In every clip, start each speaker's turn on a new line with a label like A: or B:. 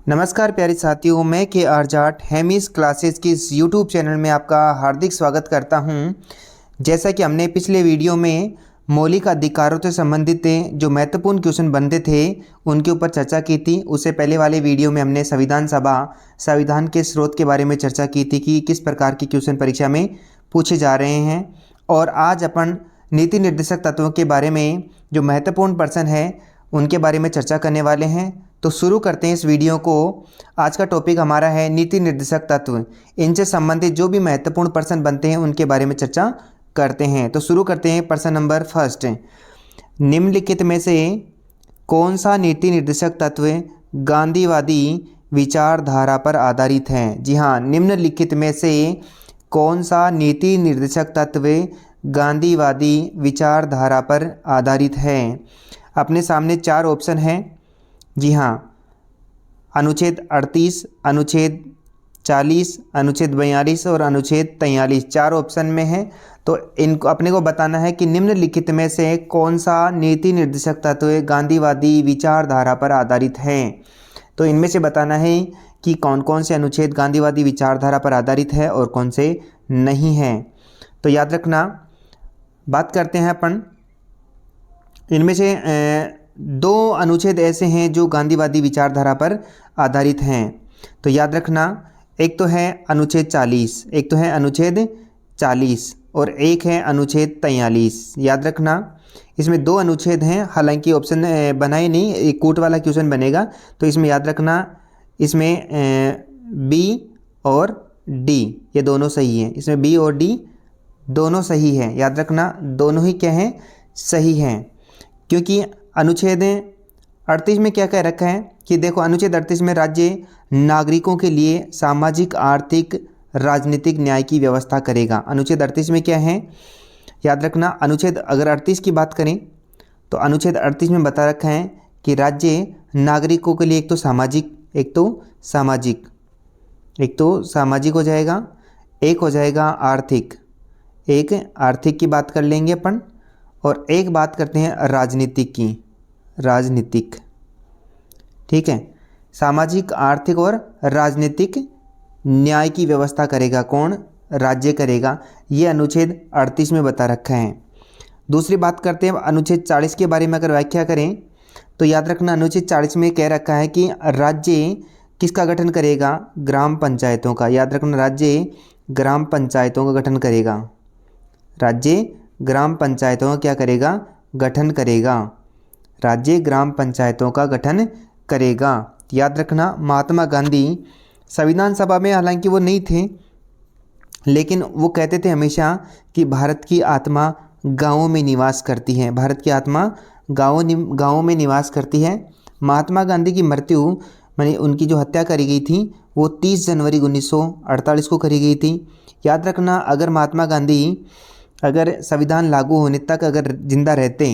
A: नमस्कार प्यारे साथियों, मैं के आर जाट हेमिस क्लासेस की इस यूट्यूब चैनल में आपका हार्दिक स्वागत करता हूं। जैसा कि हमने पिछले वीडियो में मौलिक अधिकारों से संबंधित जो महत्वपूर्ण क्वेश्चन बनते थे उनके ऊपर चर्चा की थी। उससे पहले वाले वीडियो में हमने संविधान के स्रोत के बारे में चर्चा की थी कि किस प्रकार के क्वेश्चन परीक्षा में पूछे जा रहे हैं। और आज अपन नीति निर्देशक तत्वों के बारे में जो महत्वपूर्ण पर्सन है उनके बारे में चर्चा करने वाले हैं। तो शुरू करते हैं इस वीडियो को। आज का टॉपिक हमारा है नीति निर्देशक तत्व। इनसे संबंधित जो भी महत्वपूर्ण पर्सन बनते हैं उनके बारे में चर्चा करते हैं। तो शुरू करते हैं। पर्सन नंबर फर्स्ट, निम्नलिखित में से कौन सा नीति निर्देशक तत्व गांधीवादी विचारधारा पर आधारित है? जी हाँ, निम्नलिखित में से कौन सा नीति निर्देशक तत्व गांधीवादी विचारधारा पर आधारित है? अपने सामने चार ऑप्शन हैं। जी हाँ, अनुच्छेद 38, अनुच्छेद 40, अनुच्छेद 42 और अनुच्छेद 43 चार ऑप्शन में है। तो इनको अपने को बताना है कि निम्नलिखित में से कौन सा नीति निर्देशक तत्व गांधीवादी विचारधारा पर आधारित है। तो इनमें से बताना है कि कौन कौन से अनुच्छेद गांधीवादी विचारधारा पर आधारित है और कौन से नहीं हैं। तो याद रखना, बात करते हैं अपन। इनमें से दो अनुच्छेद ऐसे हैं जो गांधीवादी विचारधारा पर आधारित हैं। तो याद रखना, एक तो है अनुच्छेद 40 और एक है अनुच्छेद 43। याद रखना, इसमें दो अनुच्छेद हैं, हालांकि ऑप्शन बनाए नहीं, एक कूट वाला क्वेश्चन बनेगा। तो इसमें याद रखना, इसमें बी और डी ये दोनों सही हैं। इसमें बी और डी दोनों सही हैं। याद रखना, दोनों ही क्या हैं? सही हैं। क्योंकि अनुच्छेद 38 में क्या कह रखा है कि देखो, अनुच्छेद 38 में राज्य नागरिकों के लिए सामाजिक, आर्थिक, राजनीतिक न्याय की व्यवस्था करेगा। अनुच्छेद 38 में क्या है? याद रखना, अनुच्छेद अगर 38 की बात करें तो अनुच्छेद 38 में बता रखा है कि राज्य नागरिकों के लिए एक तो सामाजिक हो जाएगा, एक हो जाएगा आर्थिक। एक आर्थिक की बात कर लेंगे अपन, और एक बात करते हैं राजनीतिक। ठीक है, सामाजिक, आर्थिक और राजनीतिक न्याय की व्यवस्था करेगा कौन? राज्य करेगा। ये अनुच्छेद 38 में बता रखा है। दूसरी बात करते हैं अनुच्छेद 40 के बारे में। अगर व्याख्या करें तो याद रखना, अनुच्छेद 40 में कह रखा है कि राज्य किसका गठन करेगा? ग्राम पंचायतों का। याद रखना, राज्य ग्राम पंचायतों का गठन करेगा। राज्य ग्राम पंचायतों का क्या करेगा? गठन करेगा। राज्य ग्राम पंचायतों का गठन करेगा। याद रखना, महात्मा गांधी संविधान सभा में हालांकि वो नहीं थे, लेकिन वो कहते थे हमेशा कि भारत की आत्मा गाँवों में निवास करती है। भारत की आत्मा गाँवों में निवास करती है। महात्मा गांधी की मृत्यु मानी उनकी जो हत्या करी गई थी वो 30 जनवरी 1948 को करी गई थी। याद रखना, अगर महात्मा गांधी अगर संविधान लागू होने तक अगर जिंदा रहते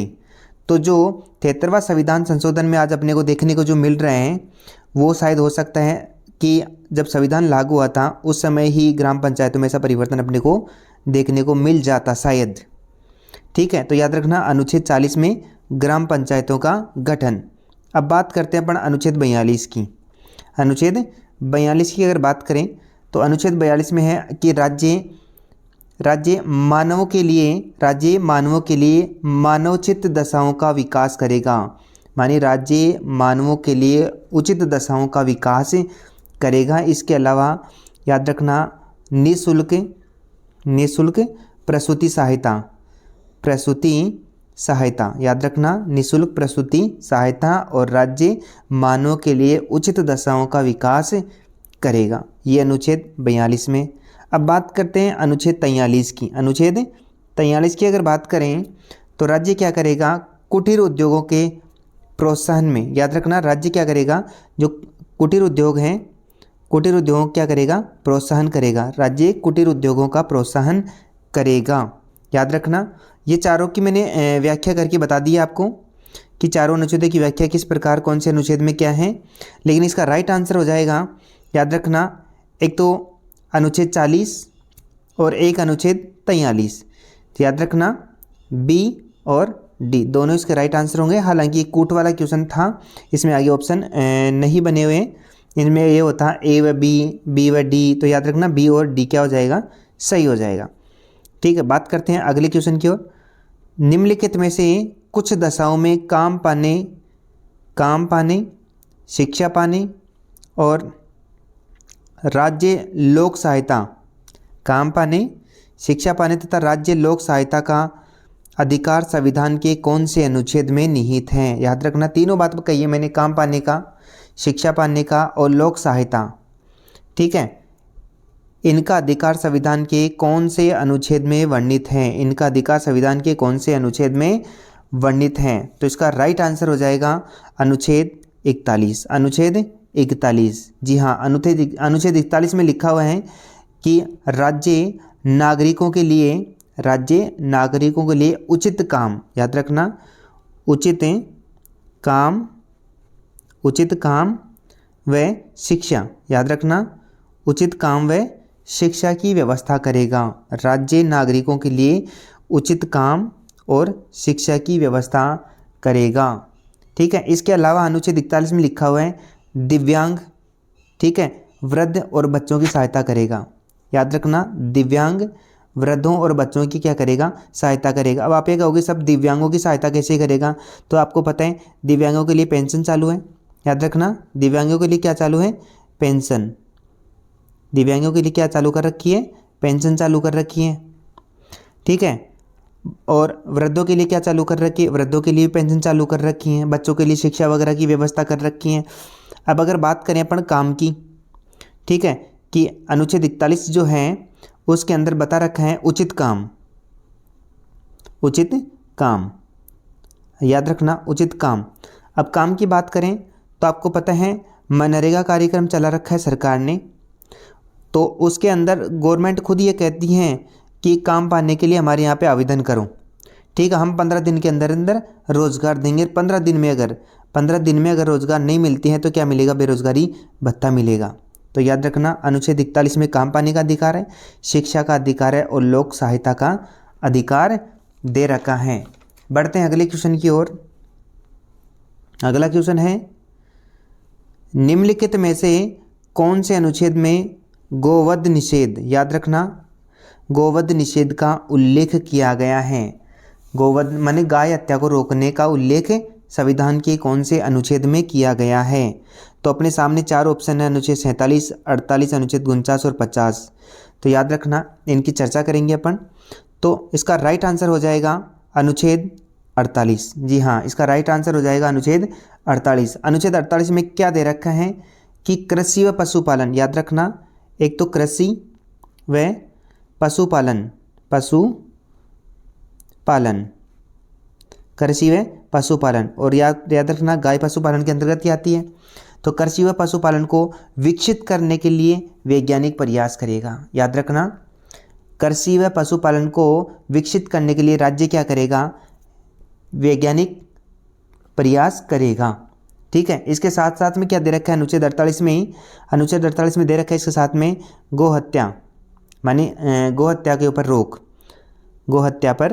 A: तो जो 73वां संविधान संशोधन में आज अपने को देखने को जो मिल रहे हैं वो शायद हो सकता है कि जब संविधान लागू हुआ था उस समय ही ग्राम पंचायतों में ऐसा परिवर्तन अपने को देखने को मिल जाता शायद। ठीक है, तो याद रखना, अनुच्छेद 40 में ग्राम पंचायतों का गठन। अब बात करते हैं अपन अनुच्छेद 42 की। अनुच्छेद 42 की अगर बात करें तो अनुच्छेद 42 में है कि राज्य मानवों के लिए मानवोचित दशाओं का विकास करेगा। माने राज्य मानवों के लिए उचित दशाओं का विकास करेगा। इसके अलावा याद रखना, निःशुल्क प्रसूति सहायता। याद रखना, निःशुल्क प्रसूति सहायता और राज्य मानवों के लिए उचित दशाओं का विकास करेगा। ये अनुच्छेद 42 में। अब बात करते हैं अनुच्छेद 43 की। अनुच्छेद 43 की अगर बात करें तो राज्य क्या करेगा? कुटीर उद्योगों के प्रोत्साहन में। याद रखना, राज्य क्या करेगा? जो कुटीर उद्योग हैं, कुटीर उद्योगों क्या करेगा? प्रोत्साहन करेगा। राज्य कुटीर उद्योगों का प्रोत्साहन करेगा। याद रखना, ये चारों की मैंने व्याख्या करके बता दी है आपको कि चारों अनुच्छेदों की व्याख्या किस प्रकार कौन से अनुच्छेद में क्या है। लेकिन इसका राइट आंसर हो जाएगा, याद रखना, एक तो अनुच्छेद 40 और एक अनुच्छेद 43। तो याद रखना, बी और डी दोनों इसके राइट आंसर होंगे। हालांकि कूट वाला क्वेश्चन था, इसमें आगे ऑप्शन नहीं बने हुए हैं। इनमें ये होता है ए व बी व डी, तो याद रखना बी और डी क्या हो जाएगा, सही हो जाएगा। ठीक है, बात करते हैं अगले क्वेश्चन की ओर। निम्नलिखित में से कुछ दशाओं में काम पाने, शिक्षा पाने और राज्य लोक सहायता, काम पाने, शिक्षा पाने तथा राज्य लोक सहायता का अधिकार संविधान के कौन से अनुच्छेद में निहित हैं? याद रखना तीनों बात कही है मैंने, काम पाने का, शिक्षा पाने का और लोक सहायता। ठीक है, इनका अधिकार संविधान के कौन से अनुच्छेद में वर्णित हैं? इनका अधिकार संविधान के कौन से अनुच्छेद में वर्णित हैं? तो इसका राइट आंसर हो जाएगा अनुच्छेद 41। अनुच्छेद 41, जी हाँ, अनुच्छेद 41 में लिखा हुआ है कि राज्य नागरिकों के लिए उचित काम, याद रखना उचित काम व शिक्षा, याद रखना उचित काम व शिक्षा की व्यवस्था करेगा। राज्य नागरिकों के लिए उचित काम और शिक्षा की व्यवस्था करेगा। ठीक है, इसके अलावा अनुच्छेद 41 में लिखा हुआ है दिव्यांग, ठीक है, वृद्ध और बच्चों की सहायता करेगा। याद रखना दिव्यांग वृद्धों और बच्चों की क्या करेगा, सहायता करेगा। अब आप ये कहोगे सब दिव्यांगों की सहायता कैसे करेगा, तो आपको पता है दिव्यांगों के लिए पेंशन चालू है। याद रखना दिव्यांगों के लिए क्या चालू है, पेंशन। दिव्यांगों के लिए क्या चालू कर रखी है, पेंशन चालू कर रखी है। ठीक है, और वृद्धों के लिए क्या चालू कर रखी है, वृद्धों के लिए पेंशन चालू कर रखी है। बच्चों के लिए शिक्षा वगैरह की व्यवस्था कर रखी है। अब अगर बात करें अपन काम की, ठीक है, कि अनुच्छेद 41 जो है उसके अंदर बता रखा है उचित काम, याद रखना उचित काम। अब काम की बात करें तो आपको पता है मनरेगा कार्यक्रम चला रखा है सरकार ने, तो उसके अंदर गवर्नमेंट खुद ये कहती है कि काम पाने के लिए हमारे यहाँ पे आवेदन करो। ठीक है, हम 15 दिन के अंदर अंदर रोजगार देंगे। 15 दिन में अगर रोजगार नहीं मिलती है तो क्या मिलेगा, बेरोजगारी भत्ता मिलेगा। तो याद रखना अनुच्छेद 41 में काम पाने का अधिकार है, शिक्षा का अधिकार है और लोक सहायता का अधिकार दे रखा है। बढ़ते हैं अगले क्वेश्चन की ओर। अगला क्वेश्चन है निम्नलिखित में से कौन से अनुच्छेद में गोवध निषेध, याद रखना गोवध निषेध का उल्लेख किया गया है। गोवध माने गाय हत्या को रोकने का उल्लेख संविधान के कौन से अनुच्छेद में किया गया है? तो अपने सामने 4 ऑप्शन है, अनुच्छेद 47, 48, अनुच्छेद 49 और 50। तो याद रखना इनकी चर्चा करेंगे अपन। तो इसका राइट आंसर हो जाएगा अनुच्छेद 48। जी हाँ, इसका राइट आंसर हो जाएगा अनुच्छेद 48। अनुच्छेद 48 में क्या दे रखा है कि कृषि व पशुपालन, याद रखना एक तो कृषि व पशुपालन, कृषि व पशुपालन, और याद रखना गाय पशुपालन के अंतर्गत ही आती है। तो कृषि व पशुपालन को विकसित करने के लिए वैज्ञानिक प्रयास करेगा। याद रखना कृषि व पशुपालन को विकसित करने के लिए राज्य क्या करेगा, वैज्ञानिक प्रयास करेगा। ठीक है, इसके साथ साथ में क्या दे रखा है अनुच्छेद 48 में दे रखा है इसके साथ में गोहत्या, माने गोहत्या के ऊपर रोक, गोहत्या पर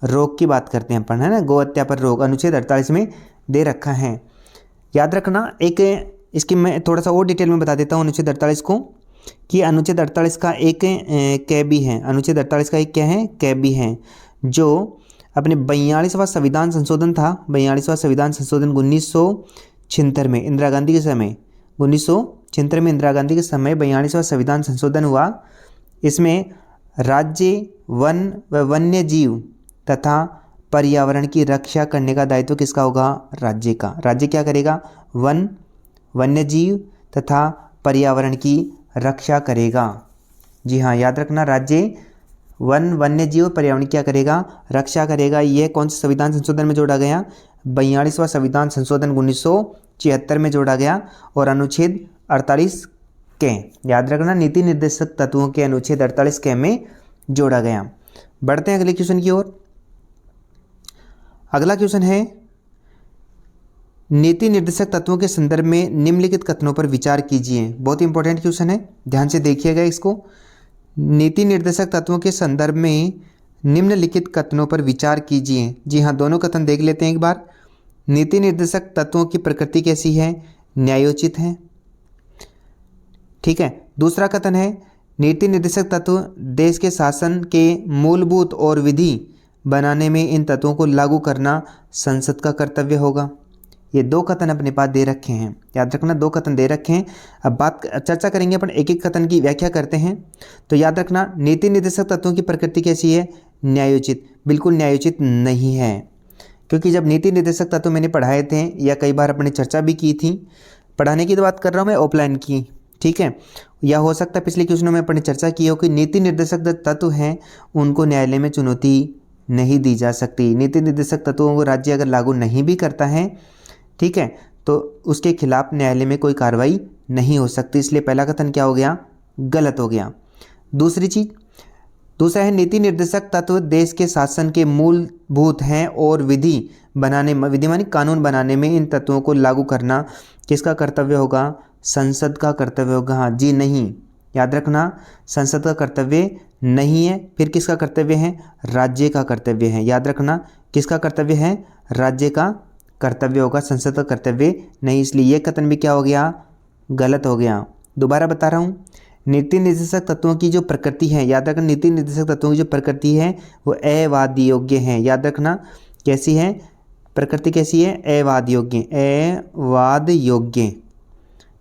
A: रोक की बात करते हैं अपन, है ना, गोहत्या पर रोक अनुच्छेद 48 में दे रखा है। याद रखना एक इसकी मैं थोड़ा सा और डिटेल में बता देता हूँ अनुच्छेद 48 को, कि अनुच्छेद 48 का एक कैबी है, अनुच्छेद 48 का एक क्या है, कैबी है, जो अपने 42वां संविधान संशोधन था। 42वां संविधान संशोधन 1976 में इंदिरा गांधी के समय, 1976 में इंदिरा गांधी के समय 42वां संविधान संशोधन हुआ। इसमें राज्य वन व वन्य जीव तथा पर्यावरण की रक्षा करने का दायित्व किसका होगा, राज्य का। राज्य क्या करेगा, वन वन्य जीव तथा पर्यावरण की रक्षा करेगा। जी हाँ, याद रखना राज्य वन वन्य जीव पर्यावरण क्या करेगा, रक्षा करेगा। यह कौन से संविधान संशोधन में जोड़ा गया, 42वां संविधान संशोधन 1976 में जोड़ा गया, और अनुच्छेद 48 के, याद रखना नीति निर्देशक तत्वों के अनुच्छेद 48 के में जोड़ा गया। बढ़ते हैं अगले क्वेश्चन की ओर। अगला क्वेश्चन है नीति निर्देशक तत्वों के संदर्भ में निम्नलिखित कथनों पर विचार कीजिए। बहुत इंपॉर्टेंट क्वेश्चन है, ध्यान से देखिएगा इसको। नीति निर्देशक तत्वों के संदर्भ में निम्नलिखित कथनों पर विचार कीजिए। जी हाँ, दोनों कथन देख लेते हैं एक बार। नीति निर्देशक तत्वों की प्रकृति कैसी है, न्यायोचित है। ठीक है। दूसरा कथन है नीति निर्देशक तत्व देश के शासन के मूलभूत और विधि बनाने में इन तत्वों को लागू करना संसद का कर्तव्य होगा। ये दो कथन अपने पास दे रखे हैं, याद रखना, दो कथन दे रखे हैं। अब चर्चा करेंगे अपन, एक एक कथन की व्याख्या करते हैं। तो याद रखना नीति निर्देशक तत्वों की प्रकृति कैसी है? न्यायोचित। बिल्कुल न्यायोचित नहीं है, क्योंकि जब नीति निर्देशक तत्व मैंने पढ़ाए थे या कई बार अपने चर्चा भी की थी, पढ़ाने की तो बात कर रहा हूँ मैं ऑफलाइन की, ठीक है, या हो सकता है पिछले क्वेश्चनों में अपने चर्चा की हो कि नीति निर्देशक तत्व हैं उनको न्यायालय में चुनौती नहीं दी जा सकती। नीति निर्देशक तत्वों को राज्य अगर लागू नहीं भी करता है, ठीक है, तो उसके खिलाफ न्यायालय में कोई कार्रवाई नहीं हो सकती। इसलिए पहला कथन क्या हो गया? गलत हो गया। दूसरा है नीति निर्देशक तत्व देश के शासन के मूलभूत हैं और विधि मानी कानून बनाने में इन तत्वों को लागू करना किसका कर्तव्य होगा? संसद का कर्तव्य होगा। हाँ जी, नहीं, याद रखना, संसद का कर्तव्य नहीं है। फिर किसका कर्तव्य है? राज्य का कर्तव्य है। याद रखना, किसका कर्तव्य है? राज्य का कर्तव्य होगा, संसद का कर्तव्य नहीं। इसलिए ये कथन भी क्या हो गया? गलत हो गया। दोबारा बता रहा हूँ, नीति निर्देशक तत्वों की जो प्रकृति है, याद रखना, नीति निर्देशक तत्वों की जो प्रकृति है वो अवाद योग्य है। याद रखना, कैसी है प्रकृति? कैसी है? अवाद योग्य। अवाद योग्य।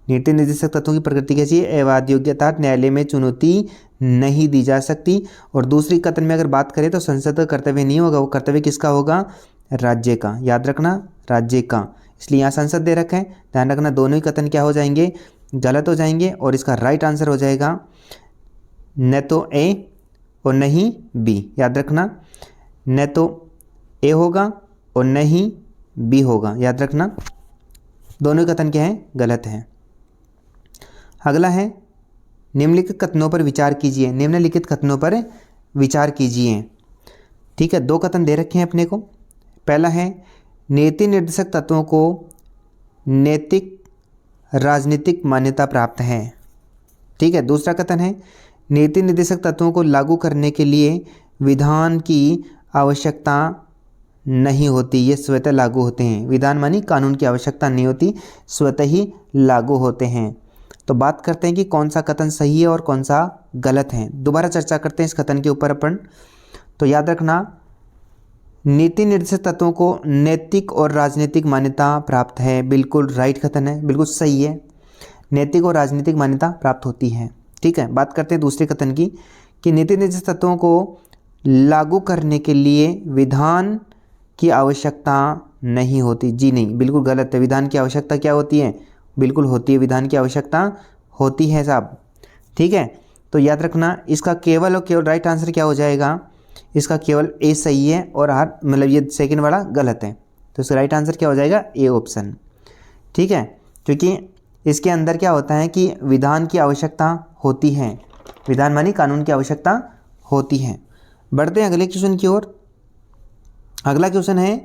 A: नीति निर्देशक तत्वों की प्रकृति कैसी है? अवाद योग्य, अर्थात न्यायालय में चुनौती नहीं दी जा सकती। और दूसरी कथन में अगर बात करें तो संसद का कर्तव्य नहीं होगा, वो कर्तव्य किसका होगा? राज्य का। याद रखना, राज्य का। इसलिए यहाँ संसद दे रखा है, ध्यान रखना, दोनों ही कथन क्या हो जाएंगे? गलत हो जाएंगे। और इसका राइट आंसर हो जाएगा न तो ए और न ही बी। याद रखना, न तो ए होगा और न ही बी होगा। याद रखना, दोनों कथन क्या है? गलत है। अगला है निम्नलिखित कथनों पर विचार कीजिए। निम्नलिखित कथनों पर विचार कीजिए, ठीक है। दो कथन दे रखे हैं अपने को। पहला है नीति निर्देशक तत्वों को नैतिक राजनीतिक मान्यता प्राप्त है, ठीक है। दूसरा कथन है नीति निर्देशक तत्वों को लागू करने के लिए विधान की आवश्यकता नहीं होती, ये स्वतः लागू होते हैं। विधान मानी कानून की आवश्यकता नहीं होती, स्वतः ही लागू होते हैं। तो बात करते हैं कि कौन सा कथन सही है और कौन सा गलत है। दोबारा चर्चा करते हैं इस कथन के ऊपर अपन। तो याद रखना, नीति निर्देशक तत्वों को नैतिक और राजनीतिक मान्यता प्राप्त है, बिल्कुल राइट कथन है, बिल्कुल सही है। नैतिक और राजनीतिक मान्यता प्राप्त होती है, ठीक है। बात करते हैं दूसरे कथन की कि नीति निर्देशक तत्वों को लागू करने के लिए विधान की आवश्यकता नहीं होती। जी नहीं, बिल्कुल गलत है। विधान की आवश्यकता क्या होती है? बिल्कुल होती है, विधान की आवश्यकता होती है साहब, ठीक है। तो याद रखना, इसका केवल और केवल राइट आंसर क्या हो जाएगा? इसका केवल ए सही है और आर मतलब ये सेकंड वाला गलत है। तो इसका राइट आंसर क्या हो जाएगा? ए ऑप्शन, ठीक है। क्योंकि इसके अंदर क्या होता है कि विधान की आवश्यकता होती है, विधान मानी कानून की आवश्यकता होती है। बढ़ते हैं अगले क्वेश्चन की ओर। अगला क्वेश्चन है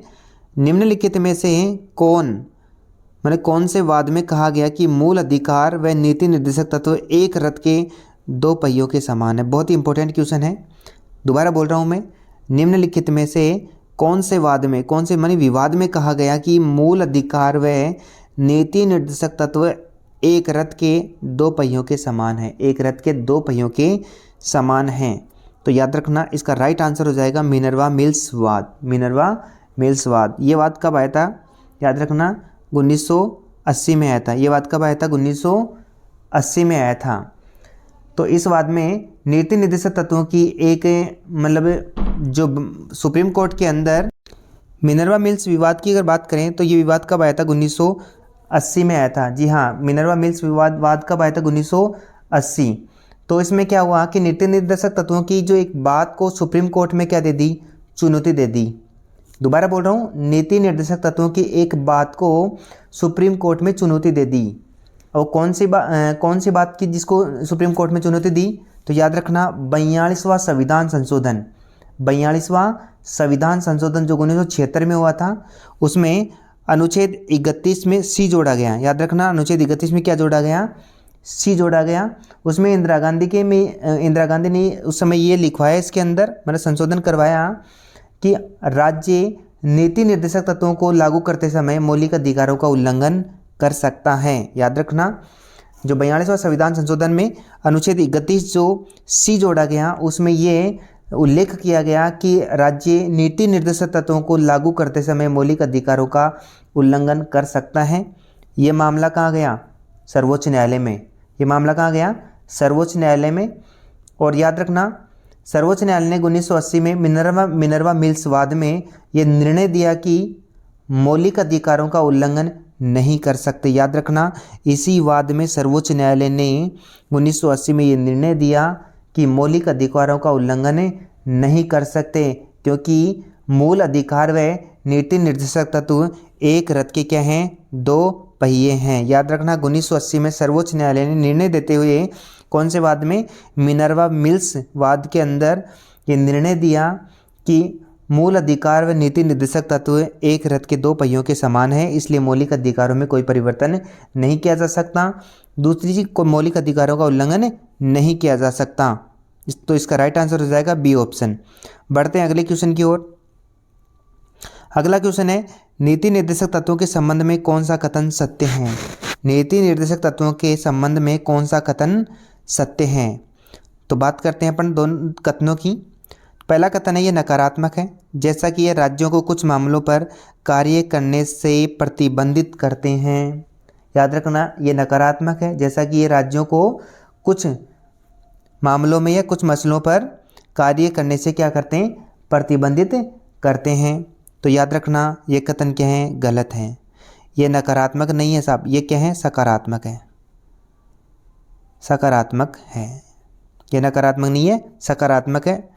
A: निम्नलिखित में से कौन से वाद में कहा गया कि मूल अधिकार व नीति निर्देशक तत्व एक रथ के दो पहियों के समान है? बहुत ही इंपॉर्टेंट क्वेश्चन है। दोबारा बोल रहा हूँ मैं, निम्नलिखित में से कौन से मानी विवाद में कहा गया कि मूल अधिकार व नीति निर्देशक तत्व एक रथ के दो पहियों के समान है? एक रथ के दो पहियों के समान हैं। तो याद रखना, इसका राइट आंसर हो जाएगा मिनर्वा मिल्स वाद। मिनर्वा मिल्स वाद, ये वाद कब आया था? याद रखना, 1980 में आया था। ये वाद कब आया था? 1980 में आया था। तो इस वाद में नीति निर्देशक तत्वों की एक जो सुप्रीम कोर्ट के अंदर मिनर्वा मिल्स विवाद की अगर बात करें तो ये विवाद कब आया था? 1980 में आया था। जी हाँ, मिनर्वा मिल्स वाद कब आया था? 1980। तो इसमें क्या हुआ कि नीति निर्देशक तत्वों की जो एक बात को सुप्रीम कोर्ट में क्या दे दी? चुनौती दे दी। दोबारा बोल रहा हूँ, नीति निर्देशक तत्वों की एक बात को सुप्रीम कोर्ट में चुनौती दे दी। और कौन सी बात की जिसको सुप्रीम कोर्ट में चुनौती दी? तो याद रखना, 42वां संविधान संशोधन। 42वां संविधान संशोधन जो 1976 में हुआ था, उसमें अनुच्छेद 31 में सी जोड़ा गया। याद रखना, अनुच्छेद 31 में क्या जोड़ा गया? सी जोड़ा गया। उसमें इंदिरा गांधी ने उस समय ये लिखवाया इसके अंदर, मतलब संशोधन करवाया कि राज्य नीति निर्देशक तत्वों को लागू करते समय मौलिक अधिकारों का उल्लंघन कर सकता है। याद रखना, जो 42वां संविधान संशोधन में अनुच्छेद 31 जो सी जोड़ा गया उसमें ये उल्लेख किया गया कि राज्य नीति निर्देशक तत्वों को लागू करते समय मौलिक अधिकारों का उल्लंघन कर सकता है। ये मामला कहाँ गया? सर्वोच्च न्यायालय में। ये मामला कहाँ गया? सर्वोच्च न्यायालय में। और याद रखना, सर्वोच्च न्यायालय ने 1980 में मिनर्वा मिल्स वाद में ये निर्णय दिया कि मौलिक अधिकारों का उल्लंघन नहीं कर सकते। याद रखना, इसी वाद में सर्वोच्च न्यायालय ने 1980 में ये निर्णय दिया कि मौलिक अधिकारों का उल्लंघन नहीं कर सकते, क्योंकि मूल अधिकार व नीति निर्देशक तत्व एक रथ के क्या हैं? दो पहिए हैं। याद रखना, 1980 में सर्वोच्च न्यायालय ने निर्णय देते हुए कौन से वाद में? मिनर्वा मिल्स वाद के अंदर ये निर्णय दिया कि मूल अधिकार व नीति निर्देशक तत्व एक रथ के दो पहियों के समान है, इसलिए मौलिक अधिकारों में कोई परिवर्तन नहीं किया जा सकता। दूसरी चीज, को मौलिक अधिकारों का उल्लंघन नहीं किया जा सकता। तो इसका राइट आंसर हो जाएगा बी ऑप्शन। बढ़ते हैं अगले क्वेश्चन की ओर। अगला क्वेश्चन है, नीति निर्देशक तत्वों के संबंध में कौन सा कथन सत्य है? नीति निर्देशक तत्वों के संबंध में कौन सा कथन सत्य है? तो बात करते हैं अपन दोनों कथनों की। पहला कथन है ये नकारात्मक है, जैसा कि ये राज्यों को कुछ मामलों पर कार्य करने से प्रतिबंधित करते हैं। याद रखना, ये नकारात्मक है, जैसा कि ये राज्यों को कुछ मामलों में या कुछ मसलों पर कार्य करने से क्या करते हैं? प्रतिबंधित करते हैं। तो याद रखना, ये कथन क्या है? गलत है। ये नकारात्मक नहीं है साहब, ये क्या है? सकारात्मक है। सकारात्मक है, ये नकारात्मक नहीं है, सकारात्मक है,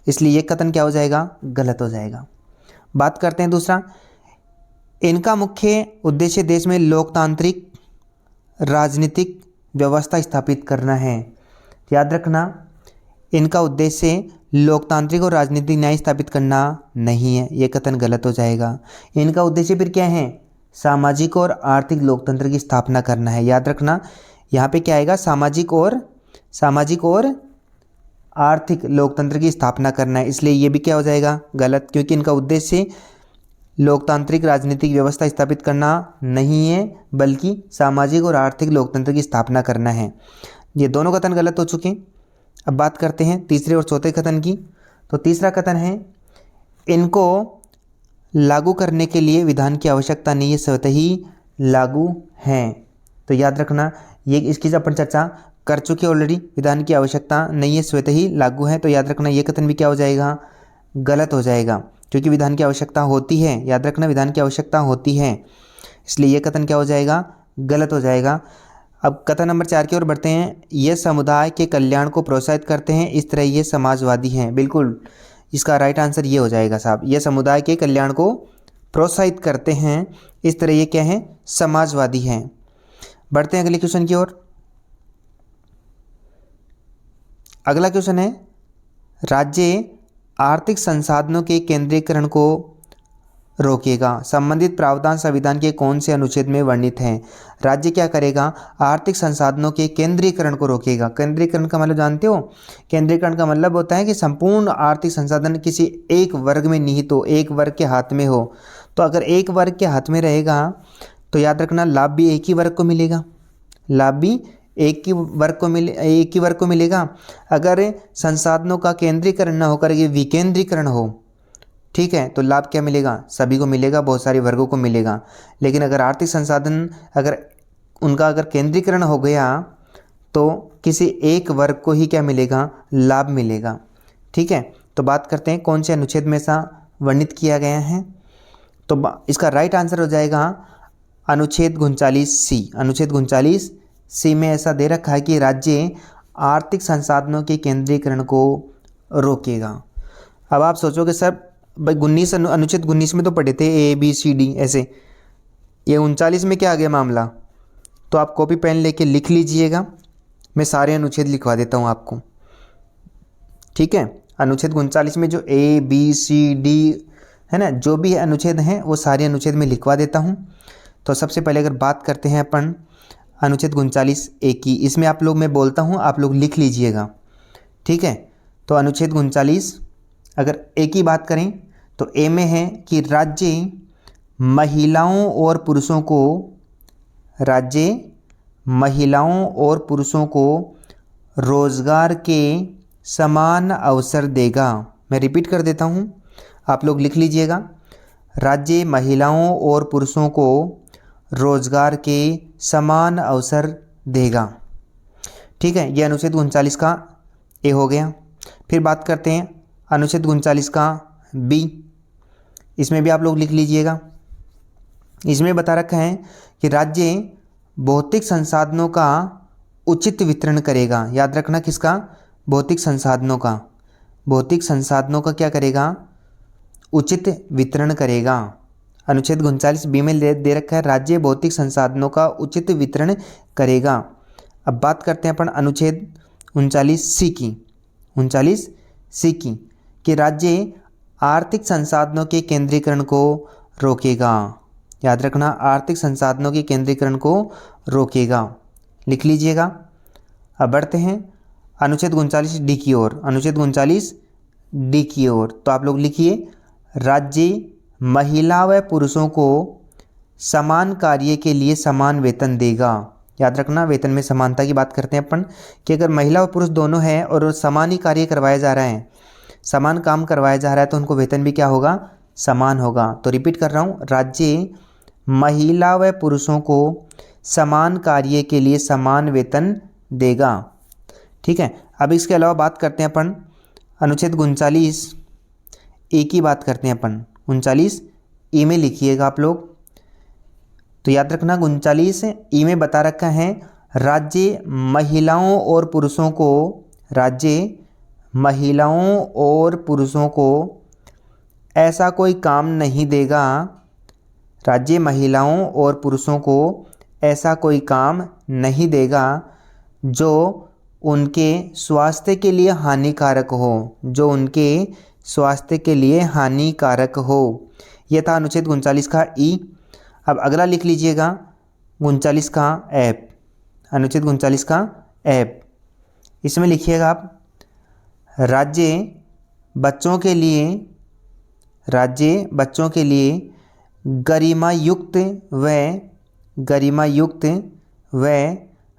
A: इसलिए ये कथन क्या हो जाएगा? गलत हो जाएगा। बात करते हैं दूसरा, इनका मुख्य उद्देश्य देश में लोकतांत्रिक राजनीतिक व्यवस्था स्थापित करना है। याद रखना, इनका उद्देश्य लोकतांत्रिक और राजनीतिक न्याय स्थापित करना नहीं है, ये कथन गलत हो जाएगा। इनका उद्देश्य फिर क्या है? सामाजिक और आर्थिक लोकतंत्र की स्थापना करना है। याद रखना, यहाँ पे क्या आएगा? सामाजिक और आर्थिक लोकतंत्र की स्थापना करना है, इसलिए ये भी क्या हो जाएगा? गलत, क्योंकि इनका उद्देश्य लोकतांत्रिक राजनीतिक व्यवस्था स्थापित करना नहीं है, बल्कि सामाजिक और आर्थिक लोकतंत्र की स्थापना करना है। ये दोनों कथन गलत हो चुके। अब बात करते हैं तीसरे और चौथे कथन की। तो तीसरा कथन है, इनको लागू करने के लिए विधान की आवश्यकता नहीं है, स्वतः ही लागू हैं। तो याद रखना, ये इसकी अपन चर्चा कर चुके ऑलरेडी। विधान की आवश्यकता नहीं है, स्वतः ही लागू है। तो याद रखना, ये कथन भी क्या हो जाएगा? गलत हो जाएगा, क्योंकि विधान की आवश्यकता होती है। याद रखना, विधान की आवश्यकता होती है, इसलिए ये कथन क्या हो जाएगा? गलत हो जाएगा। अब कथन नंबर 4 की ओर बढ़ते हैं। ये समुदाय के कल्याण को प्रोत्साहित करते हैं, इस तरह ये समाजवादी हैं। बिल्कुल, इसका राइट आंसर ये हो जाएगा साहब, ये समुदाय के कल्याण को प्रोत्साहित करते हैं, इस तरह ये क्या है? समाजवादी हैं। बढ़ते हैं अगले क्वेश्चन की ओर। अगला क्वेश्चन है, राज्य आर्थिक संसाधनों के केंद्रीकरण को रोकेगा, संबंधित प्रावधान संविधान के कौन से अनुच्छेद में वर्णित हैं? राज्य क्या करेगा? आर्थिक संसाधनों के केंद्रीकरण को रोकेगा। केंद्रीकरण का मतलब जानते हो? केंद्रीकरण का मतलब होता है कि संपूर्ण आर्थिक संसाधन किसी एक वर्ग में निहित हो, एक वर्ग के हाथ में हो। तो अगर एक वर्ग के हाथ में रहेगा तो याद रखना, लाभ भी एक ही वर्ग को मिलेगा, लाभ भी एक ही वर्ग को मिलेगा। अगर संसाधनों का केंद्रीकरण न होकर के विकेंद्रीकरण हो, ठीक है, तो लाभ क्या मिलेगा? सभी को मिलेगा, बहुत सारे वर्गों को मिलेगा। लेकिन अगर आर्थिक संसाधन अगर केंद्रीकरण हो गया तो किसी एक वर्ग को ही क्या मिलेगा? लाभ मिलेगा। ठीक है, तो बात करते हैं कौन से अनुच्छेद में ऐसा वर्णित किया गया है। तो इसका राइट आंसर हो जाएगा अनुच्छेद 39C। अनुच्छेद 39C में ऐसा दे रखा है कि राज्य आर्थिक संसाधनों के केंद्रीकरण को रोकेगा। अब आप सोचोगे सर भाई अनुच्छेद 19 में तो पढ़े थे ABCD ऐसे, ये 39 में क्या आ गया मामला? तो आप कॉपी पेन लेके लिख लीजिएगा, मैं सारे अनुच्छेद लिखवा देता हूँ आपको। ठीक है, अनुच्छेद 39 में जो ABCD है ना, जो भी अनुच्छेद हैं वो सारे अनुच्छेद में लिखवा देता हूँ। तो सबसे पहले अगर बात करते हैं अपन अनुच्छेद 39A की, इसमें आप लोग, मैं बोलता हूँ आप लोग लिख लीजिएगा। ठीक है, तो अनुच्छेद 39 अगर A की बात करें तो A में है कि राज्य महिलाओं और पुरुषों को महिलाओं और पुरुषों को रोजगार के समान अवसर देगा। मैं रिपीट कर देता हूँ, आप लोग लिख लीजिएगा। राज्य महिलाओं और पुरुषों को रोजगार के समान अवसर देगा। ठीक है, ये अनुच्छेद 39 का ए हो गया। फिर बात करते हैं अनुच्छेद 39 का बी। इसमें भी आप लोग लिख लीजिएगा। इसमें बता रखा है कि राज्य भौतिक संसाधनों का उचित वितरण करेगा। याद रखना, किसका? भौतिक संसाधनों का। भौतिक संसाधनों का क्या करेगा? उचित वितरण करेगा। अनुच्छेद 39 बी में दे रखा है राज्य भौतिक संसाधनों का उचित वितरण करेगा। अब बात करते हैं अपन अनुच्छेद 39 सी की। 39 सी की कि राज्य आर्थिक संसाधनों के केंद्रीकरण को रोकेगा। याद रखना, आर्थिक संसाधनों के केंद्रीकरण को रोकेगा। लिख लीजिएगा। अब बढ़ते हैं अनुच्छेद 39 डी की ओर। अनुच्छेद 39 डी की ओर तो आप लोग लिखिए, राज्य महिला व पुरुषों को समान कार्य के लिए समान वेतन देगा। याद रखना, वेतन में समानता की बात करते हैं अपन कि अगर महिला और पुरुष दोनों हैं और समान ही कार्य करवाया जा रहा है, समान काम करवाया जा रहा है, तो उनको वेतन भी क्या होगा? समान होगा। तो रिपीट कर रहा हूँ, राज्य महिला व पुरुषों को समान कार्य के लिए समान वेतन देगा। ठीक है, अब इसके अलावा बात करते हैं अपन अनुच्छेद 39 ए की बात करते हैं अपन। 39 ई में लिखिएगा आप लोग। तो याद रखना, 39 ई में बता रखा है राज्य महिलाओं और पुरुषों को, राज्य महिलाओं और पुरुषों को ऐसा कोई काम नहीं देगा, राज्य महिलाओं और पुरुषों को ऐसा कोई काम नहीं देगा जो उनके स्वास्थ्य के लिए हानिकारक हो, जो उनके स्वास्थ्य के लिए हानिकारक हो। यह था अनुच्छेद 39 का ई। अब अगला लिख लीजिएगा 39 का एफ। अनुच्छेद 39 का एफ, इसमें लिखिएगा आप, राज्य बच्चों के लिए, राज्य बच्चों के लिए गरिमायुक्त व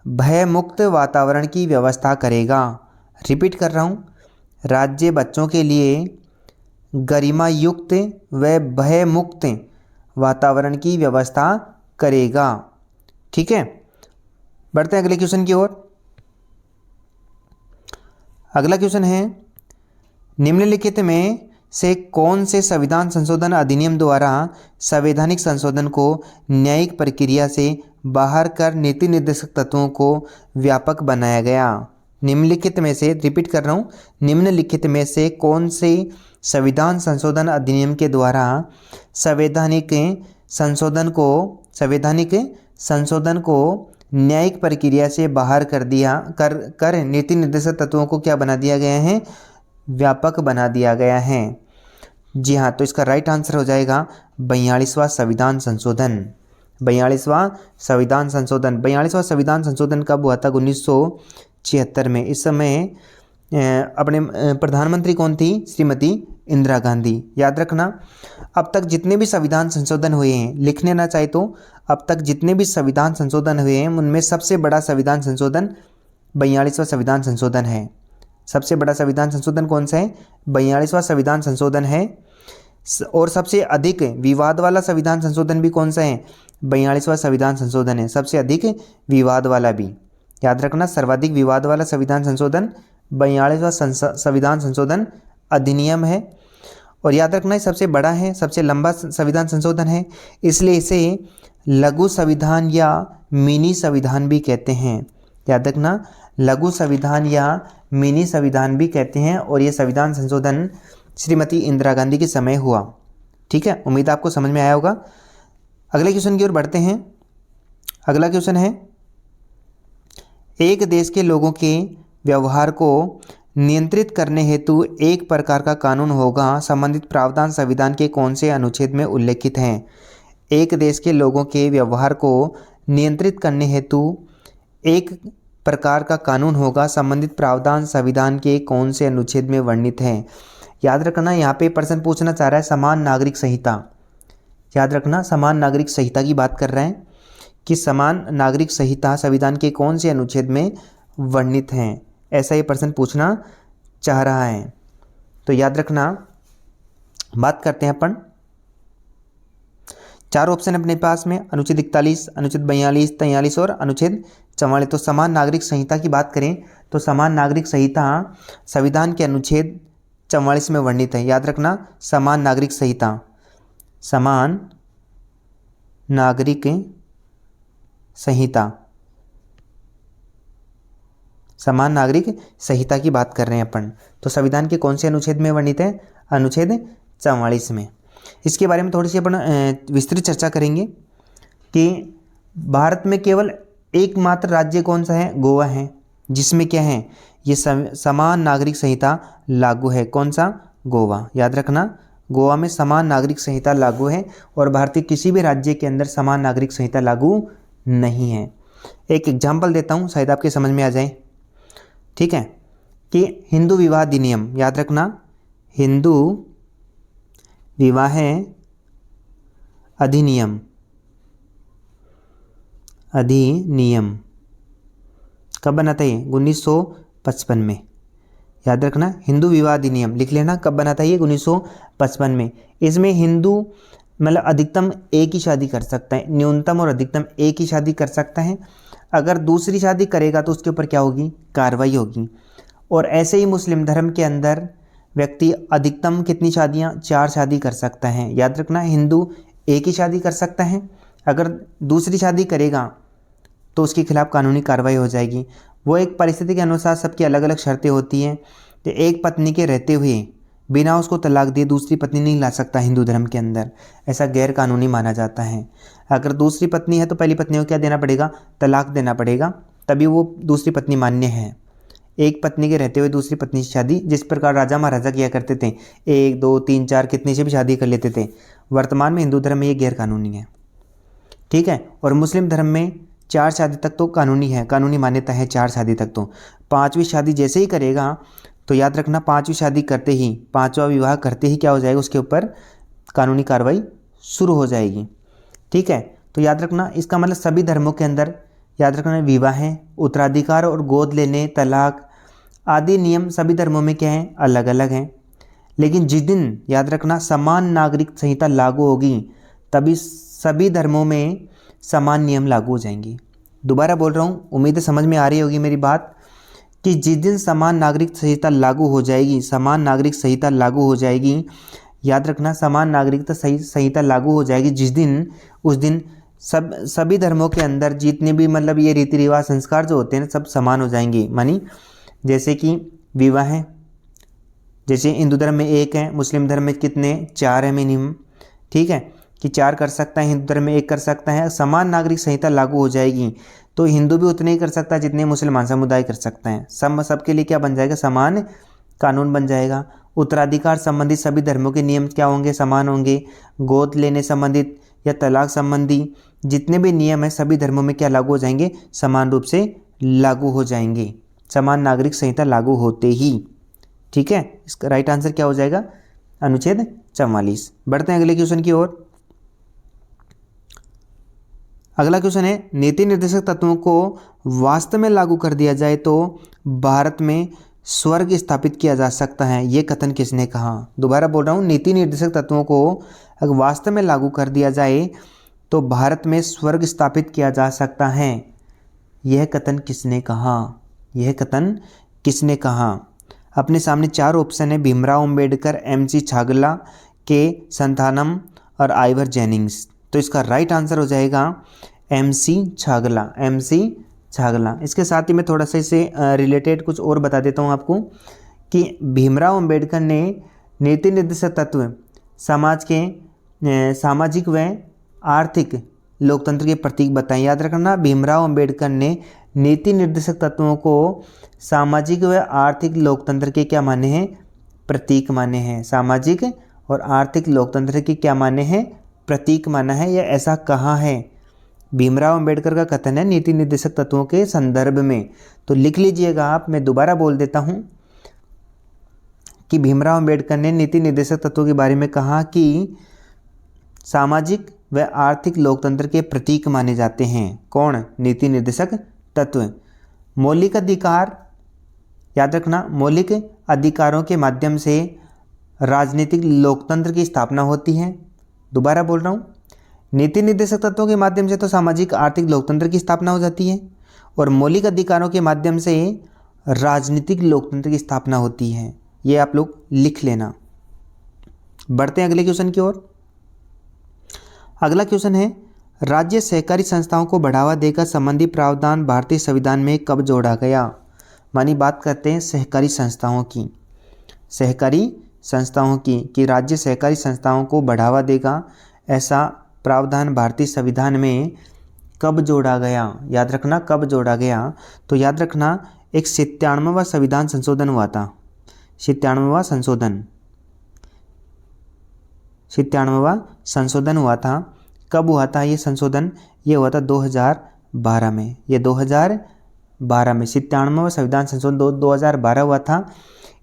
A: भयमुक्त वातावरण की व्यवस्था करेगा। रिपीट कर रहा हूँ, राज्य बच्चों के लिए गरिमायुक्त व भयमुक्त वातावरण की व्यवस्था करेगा। ठीक है, बढ़ते हैं अगले क्वेश्चन की ओर। अगला क्वेश्चन है, निम्नलिखित में से कौन से संविधान संशोधन अधिनियम द्वारा संवैधानिक संशोधन को न्यायिक प्रक्रिया से बाहर कर नीति निर्देशक तत्वों को व्यापक बनाया गया? निम्नलिखित में से, रिपीट कर रहा हूँ, निम्नलिखित में से कौन से संविधान संशोधन अधिनियम के द्वारा संवैधानिक संशोधन को न्यायिक प्रक्रिया से बाहर कर नीति निर्देशक तत्वों को क्या बना दिया गया है? व्यापक बना दिया गया है। जी हाँ, तो इसका राइट आंसर हो जाएगा 42वां संविधान संशोधन। 42वां संविधान संशोधन। 42वां संविधान संशोधन कब हुआ था? 1976 में। इस समय अपने प्रधानमंत्री कौन थी? श्रीमती इंदिरा गांधी। याद रखना, अब तक जितने भी संविधान संशोधन हुए हैं, लिखने ना चाहे तो अब तक जितने भी संविधान संशोधन हुए हैं उनमें सबसे बड़ा संविधान संशोधन 42वां संविधान संशोधन है। सबसे बड़ा संविधान संशोधन कौन सा है? 42वां संविधान संशोधन है। और सबसे अधिक विवाद वाला संविधान संशोधन भी कौन सा है? 42वां संविधान संशोधन है, सबसे अधिक विवाद वाला भी। याद रखना, सर्वाधिक विवाद वाला संविधान संशोधन 42वां संविधान संशोधन अधिनियम है। और याद रखना, ये सबसे बड़ा है, सबसे लंबा संविधान संशोधन है, इसलिए इसे लघु संविधान या मिनी संविधान भी कहते हैं। याद रखना, लघु संविधान या मिनी संविधान भी कहते हैं। और ये संविधान संशोधन श्रीमती इंदिरा गांधी के समय हुआ। ठीक है, उम्मीद आपको समझ में आया होगा। अगले क्वेश्चन की ओर बढ़ते हैं। अगला क्वेश्चन है, एक देश के लोगों के व्यवहार को नियंत्रित करने हेतु एक प्रकार का कानून होगा, संबंधित प्रावधान संविधान के कौन से अनुच्छेद में उल्लेखित हैं? एक देश के लोगों के व्यवहार को नियंत्रित करने हेतु एक प्रकार का कानून होगा, संबंधित प्रावधान संविधान के कौन से अनुच्छेद में वर्णित हैं? याद रखना, यहाँ पे प्रश्न पूछना चाह रहा है समान नागरिक संहिता। याद रखना, समान नागरिक संहिता की बात कर रहे हैं कि समान नागरिक संहिता संविधान के कौन से अनुच्छेद में वर्णित हैं, ऐसा ये प्रश्न पूछना चाह रहा है। तो याद रखना, बात करते हैं अपन। चार ऑप्शन अपने पास में, अनुच्छेद 41, अनुच्छेद 42, 43 और अनुच्छेद 44। तो समान नागरिक संहिता की बात करें तो समान नागरिक संहिता संविधान के अनुच्छेद 44 में वर्णित है। याद रखना, समान नागरिक संहिता, समान नागरिक संहिता, समान नागरिक संहिता की बात कर रहे हैं अपन। तो संविधान के कौन से अनुच्छेद में वर्णित है? अनुच्छेद 44 में। इसके बारे में थोड़ी सी अपन विस्तृत चर्चा करेंगे कि भारत में केवल एकमात्र राज्य कौन सा है? गोवा है, जिसमें क्या है, ये समान नागरिक संहिता लागू है। कौन सा? गोवा। याद रखना, गोवा में समान नागरिक संहिता लागू है और भारतीय किसी भी राज्य के अंदर समान नागरिक संहिता लागू नहीं है। एक एग्जाम्पल देता हूँ, शायद आपके समझ में आ जाए। ठीक है, कि हिंदू विवाह अधिनियम, याद रखना, हिंदू विवाह अधिनियम, अधिनियम कब बना था? ये 1955 में। याद रखना, हिंदू विवाह अधिनियम लिख लेना, कब बना था? ये 1955 में। इसमें हिंदू मतलब अधिकतम एक ही शादी कर सकता है, न्यूनतम और अधिकतम एक ही शादी कर सकता है। अगर दूसरी शादी करेगा तो उसके ऊपर क्या होगी? कार्रवाई होगी। और ऐसे ही मुस्लिम धर्म के अंदर व्यक्ति अधिकतम कितनी शादियां? 4 शादी कर सकता है। याद रखना, हिंदू एक ही शादी कर सकता है, अगर दूसरी शादी करेगा तो उसके खिलाफ कानूनी कार्रवाई हो जाएगी। वो एक परिस्थिति के अनुसार सबकी अलग अलग शर्तें होती हैं। तो एक पत्नी के रहते हुए बिना उसको तलाक दिए दूसरी पत्नी नहीं ला सकता हिंदू धर्म के अंदर, ऐसा गैर कानूनी माना जाता है। अगर दूसरी पत्नी है तो पहली पत्नी को क्या देना पड़ेगा? तलाक देना पड़ेगा, तभी वो दूसरी पत्नी मान्य है। एक पत्नी के रहते हुए दूसरी पत्नी से शादी, जिस प्रकार राजा महाराजा किया करते थे, 1, 2, 3, 4 कितनी से भी शादी कर लेते थे, वर्तमान में हिंदू धर्म में ये गैर कानूनी है। ठीक है, और मुस्लिम धर्म में 4 शादी तक तो कानूनी है, कानूनी मान्यता है 4 शादी तक। तो 5वीं शादी जैसे ही करेगा तो याद रखना, 5वीं शादी करते ही, 5वां विवाह करते ही क्या हो जाएगा? उसके ऊपर कानूनी कार्रवाई शुरू हो जाएगी। ठीक है, तो याद रखना, इसका मतलब सभी धर्मों के अंदर याद रखना, विवाह, उत्तराधिकार और गोद लेने, तलाक आदि नियम सभी धर्मों में क्या हैं? अलग अलग हैं। लेकिन जिस दिन याद रखना समान नागरिक संहिता लागू होगी तभी सभी धर्मों में समान नियम लागू हो जाएंगे। दोबारा बोल रहा हूँ, उम्मीद है समझ में आ रही होगी मेरी बात, कि जिस दिन समान नागरिक संहिता लागू हो जाएगी, समान नागरिक संहिता लागू हो जाएगी, याद रखना, समान नागरिकता संहिता लागू हो जाएगी जिस दिन, उस दिन सभी धर्मों के अंदर जितने भी मतलब ये रीति रिवाज संस्कार जो होते हैं सब समान हो जाएंगे। मानी जैसे कि विवाह है, जैसे हिंदू धर्म में 1 है, मुस्लिम धर्म में कितने? 4 है मिनिमम। ठीक है, कि 4 कर सकता है, हिंदू धर्म में 1 कर सकता है। समान नागरिक संहिता लागू हो जाएगी तो हिंदू भी उतने ही कर सकता है जितने मुसलमान समुदाय कर सकते हैं। सबके लिए क्या बन जाएगा? समान कानून बन जाएगा। उत्तराधिकार संबंधित सभी धर्मों के नियम क्या होंगे? समान होंगे। गोद लेने संबंधित या तलाक संबंधी जितने भी नियम हैं सभी धर्मों में क्या लागू हो जाएंगे? समान रूप से लागू हो जाएंगे, समान नागरिक संहिता लागू होते ही। ठीक है, इसका राइट आंसर क्या हो जाएगा? अनुच्छेद 44। बढ़ते हैं अगले क्वेश्चन की ओर। अगला क्वेश्चन है, नीति निर्देशक तत्वों को वास्तव में लागू कर दिया जाए तो भारत में स्वर्ग स्थापित किया जा सकता है, ये कथन किसने कहा? दोबारा बोल रहा हूँ, नीति निर्देशक तत्वों को अगर वास्तव में लागू कर दिया जाए तो भारत में स्वर्ग स्थापित किया जा सकता है, यह कथन किसने कहा? यह कथन किसने कहा? अपने सामने 4 ऑप्शन है, भीमराव अंबेडकर, MC छागला, के संथानम और आइवर जेनिंग्स। तो इसका राइट आंसर हो जाएगा MC छागला, MC छागला। इसके साथ ही मैं थोड़ा सा इसे रिलेटेड कुछ और बता देता हूँ आपको कि भीमराव अंबेडकर ने नीति निर्देशक तत्व समाज के सामाजिक व आर्थिक लोकतंत्र के प्रतीक बताएं। याद रखना, भीमराव अंबेडकर ने नीति निर्देशक तत्वों को सामाजिक व आर्थिक लोकतंत्र के क्या माने हैं? प्रतीक माने हैं। सामाजिक और आर्थिक लोकतंत्र के क्या माने हैं? प्रतीक माना है, या ऐसा कहा है। भीमराव अंबेडकर का कथन है नीति निर्देशक तत्वों के संदर्भ में। तो लिख लीजिएगा आप, मैं दोबारा बोल देता हूं कि भीमराव अंबेडकर ने नीति निर्देशक तत्वों के बारे में कहा कि सामाजिक व आर्थिक लोकतंत्र के प्रतीक माने जाते हैं। कौन? नीति निर्देशक तत्व। मौलिक अधिकार, याद रखना, मौलिक अधिकारों के माध्यम से राजनीतिक लोकतंत्र की स्थापना होती है। दोबारा बोल रहा हूँ, नीति निर्देशक तत्वों के माध्यम से तो सामाजिक आर्थिक लोकतंत्र की स्थापना हो जाती है और मौलिक अधिकारों के माध्यम से राजनीतिक लोकतंत्र की स्थापना होती है। ये आप लोग लिख लेना। बढ़ते हैं अगले क्वेश्चन की ओर। अगला क्वेश्चन है, राज्य सहकारी संस्थाओं को बढ़ावा देकर संबंधी प्रावधान भारतीय संविधान में कब जोड़ा गया? मानी बात करते हैं सहकारी संस्थाओं की, सहकारी संस्थाओं की, कि राज्य सहकारी संस्थाओं को बढ़ावा देगा ऐसा प्रावधान भारतीय संविधान में कब जोड़ा गया? याद रखना, कब जोड़ा गया? तो याद रखना, एक 97वां संविधान संशोधन हुआ था। 97वां संशोधन हुआ था। कब हुआ था ये संशोधन? ये हुआ था 2012 में। ये 2012 में 97वां संविधान संशोधन 2012 हुआ था।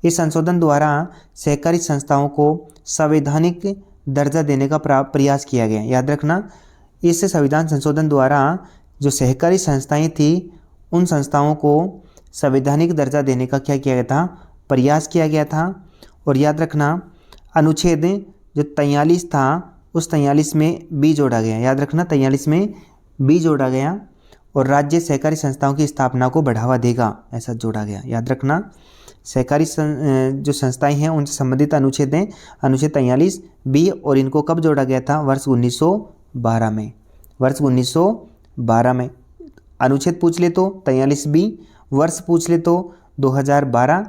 A: इस संशोधन द्वारा सहकारी संस्थाओं को संवैधानिक दर्जा देने का प्रयास किया गया। याद रखना, इस संविधान संशोधन द्वारा जो सहकारी संस्थाएं थी उन संस्थाओं को संवैधानिक दर्जा देने का क्या किया गया था? प्रयास किया गया था। और याद रखना, अनुच्छेद जो 43 था उस 43 में बी जोड़ा गया। याद रखना, 43 में बी जोड़ा गया और राज्य सहकारी संस्थाओं की स्थापना को बढ़ावा देगा ऐसा जोड़ा गया। याद रखना, सहकारी जो संस्थाएं हैं उनसे संबंधित अनुच्छेद हैं, अनुच्छेद 43 बी, और इनको कब जोड़ा गया था? वर्ष 1912 में। वर्ष 1912 में। अनुच्छेद पूछ ले तो 43 बी, वर्ष पूछ ले तो 2012,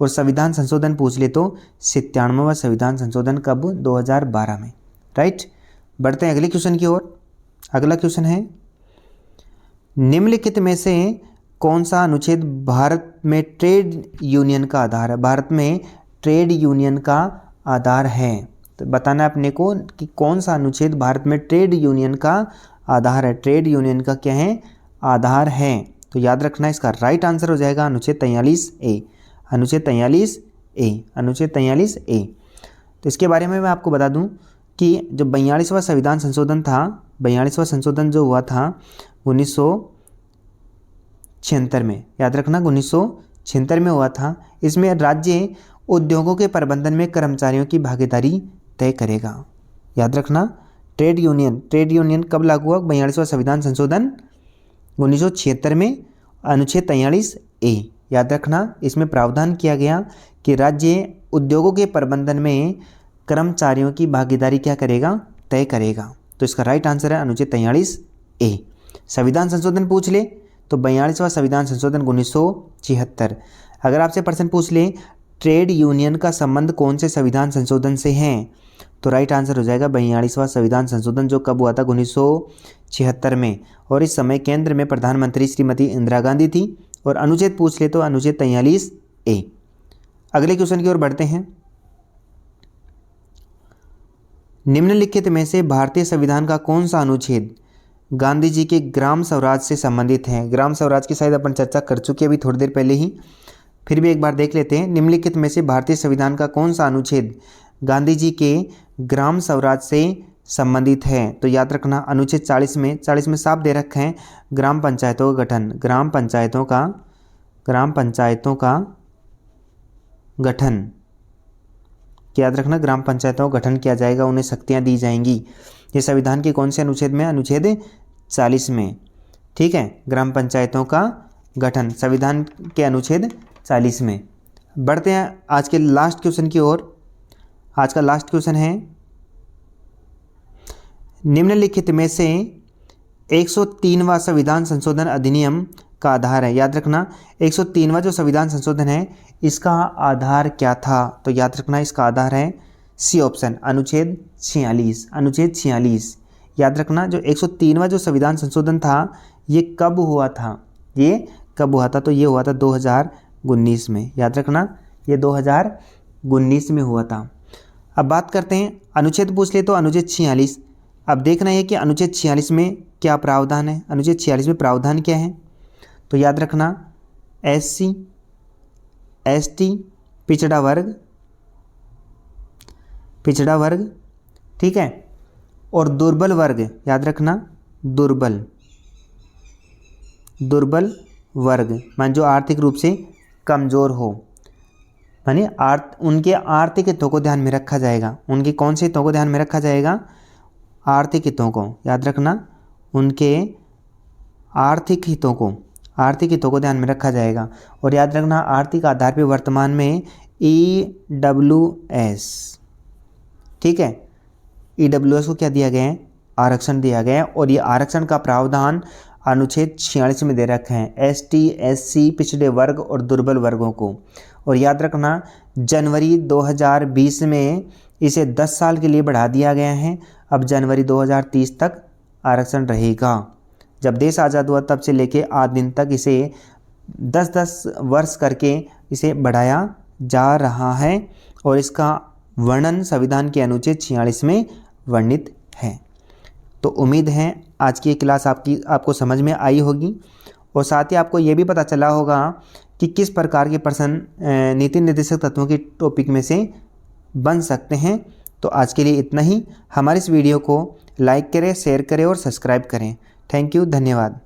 A: और संविधान संशोधन पूछ ले तो 97वां संविधान संशोधन कब? 2012 में। राइट। बढ़ते हैं अगले क्वेश्चन की ओर। अगला क्वेश्चन है, निम्नलिखित में से कौन सा अनुच्छेद भारत में ट्रेड यूनियन का आधार है? भारत में ट्रेड यूनियन का आधार है। तो बताना है अपने को कि कौन सा अनुच्छेद भारत में ट्रेड यूनियन का आधार है। ट्रेड यूनियन का क्या है? आधार है। तो याद रखना, इसका राइट आंसर हो जाएगा अनुच्छेद 43A। अनुच्छेद 43A, अनुच्छेद 43A। तो इसके बारे में मैं आपको बता दूं कि जो 42वां संविधान संशोधन था, 42वां संशोधन जो हुआ था 1976 में, याद रखना 1976 में हुआ था। इसमें राज्य उद्योगों के प्रबंधन में कर्मचारियों की भागीदारी तय करेगा। याद रखना, ट्रेड यूनियन कब लागू हुआ? 42वां संविधान संशोधन 1976 में, अनुच्छेद 43A। याद रखना, इसमें प्रावधान किया गया कि राज्य उद्योगों के प्रबंधन में कर्मचारियों की भागीदारी क्या करेगा? तय करेगा। तो इसका राइट आंसर है अनुच्छेद 43A। संविधान संशोधन पूछ ले तो 42वां संविधान संशोधन 1976। अगर आपसे प्रश्न पूछ ले ट्रेड यूनियन का संबंध कौन से संविधान संशोधन से है, तो राइट आंसर हो जाएगा 42वां संविधान संशोधन, जो कब हुआ था? 1976 में। और इस समय केंद्र में प्रधानमंत्री श्रीमती इंदिरा गांधी थी। और अनुच्छेद पूछ ले तो अनुच्छेद 43A। अगले क्वेश्चन की ओर बढ़ते हैं। निम्नलिखित में से भारतीय संविधान का कौन सा अनुच्छेद गांधी जी के ग्राम स्वराज से संबंधित है? ग्राम स्वराज की शायद अपन चर्चा कर चुके हैं अभी थोड़ी देर पहले ही, फिर भी एक बार देख लेते हैं। निम्नलिखित में से भारतीय संविधान का कौन सा अनुच्छेद गांधी जी के ग्राम स्वराज से संबंधित है? तो याद रखना, अनुच्छेद 40 में साफ दे रखे हैं ग्राम पंचायतों का गठन, ग्राम पंचायतों का गठन। याद रखना, ग्राम पंचायतों का गठन किया जाएगा, उन्हें शक्तियां दी जाएंगी। ये संविधान के कौन से अनुच्छेद में? अनुच्छेद 40 में। ठीक है, ग्राम पंचायतों का गठन संविधान के अनुच्छेद 40 में। बढ़ते हैं आज के लास्ट क्वेश्चन की ओर। आज का लास्ट क्वेश्चन है, निम्नलिखित में से 103वां संविधान संशोधन अधिनियम का आधार है। याद रखना, 103वां जो संविधान संशोधन है इसका आधार क्या था? तो याद रखना, इसका आधार है सी ऑप्शन, अनुच्छेद 46। अनुच्छेद 46। याद रखना, जो 103वां जो संविधान संशोधन था ये कब हुआ था? ये कब हुआ था? तो ये हुआ था 2019 में। याद रखना, ये 2019 में हुआ था। अब बात करते हैं, अनुच्छेद पूछ ले तो अनुच्छेद 46। अब देखना है कि अनुच्छेद 46 में क्या प्रावधान है। अनुच्छेद 46 में प्रावधान क्या है? तो याद रखना, SC ST पिछड़ा वर्ग, ठीक है, और दुर्बल वर्ग, याद रखना दुर्बल वर्ग मान जो आर्थिक रूप से कमज़ोर हो, माने उनके आर्थिक हितों को ध्यान में रखा जाएगा। उनके कौन से हितों को ध्यान में रखा जाएगा? आर्थिक हितों को, याद रखना, उनके आर्थिक हितों को ध्यान में रखा जाएगा। और याद रखना आर्थिक आधार पर वर्तमान में EWS, ठीक है, EWS को क्या दिया गया है? आरक्षण दिया गया है। और ये आरक्षण का प्रावधान अनुच्छेद 46 में दे रखे हैं ST SC पिछड़े वर्ग और दुर्बल वर्गों को। और याद रखना जनवरी 2020 में इसे 10 साल के लिए बढ़ा दिया गया है। अब जनवरी 2030 तक आरक्षण रहेगा। जब देश आज़ाद हुआ तब से लेके आज दिन तक इसे 10-10 वर्ष करके इसे बढ़ाया जा रहा है और इसका वर्णन संविधान के अनुच्छेद 46 में वर्णित है। तो उम्मीद है आज की क्लास आपको समझ में आई होगी और साथ ही आपको ये भी पता चला होगा कि किस प्रकार के प्रश्न नीति निर्देशक तत्वों के टॉपिक में से बन सकते हैं। तो आज के लिए इतना ही। हमारे इस वीडियो को लाइक करें, शेयर करें और सब्सक्राइब करें। थैंक यू, धन्यवाद।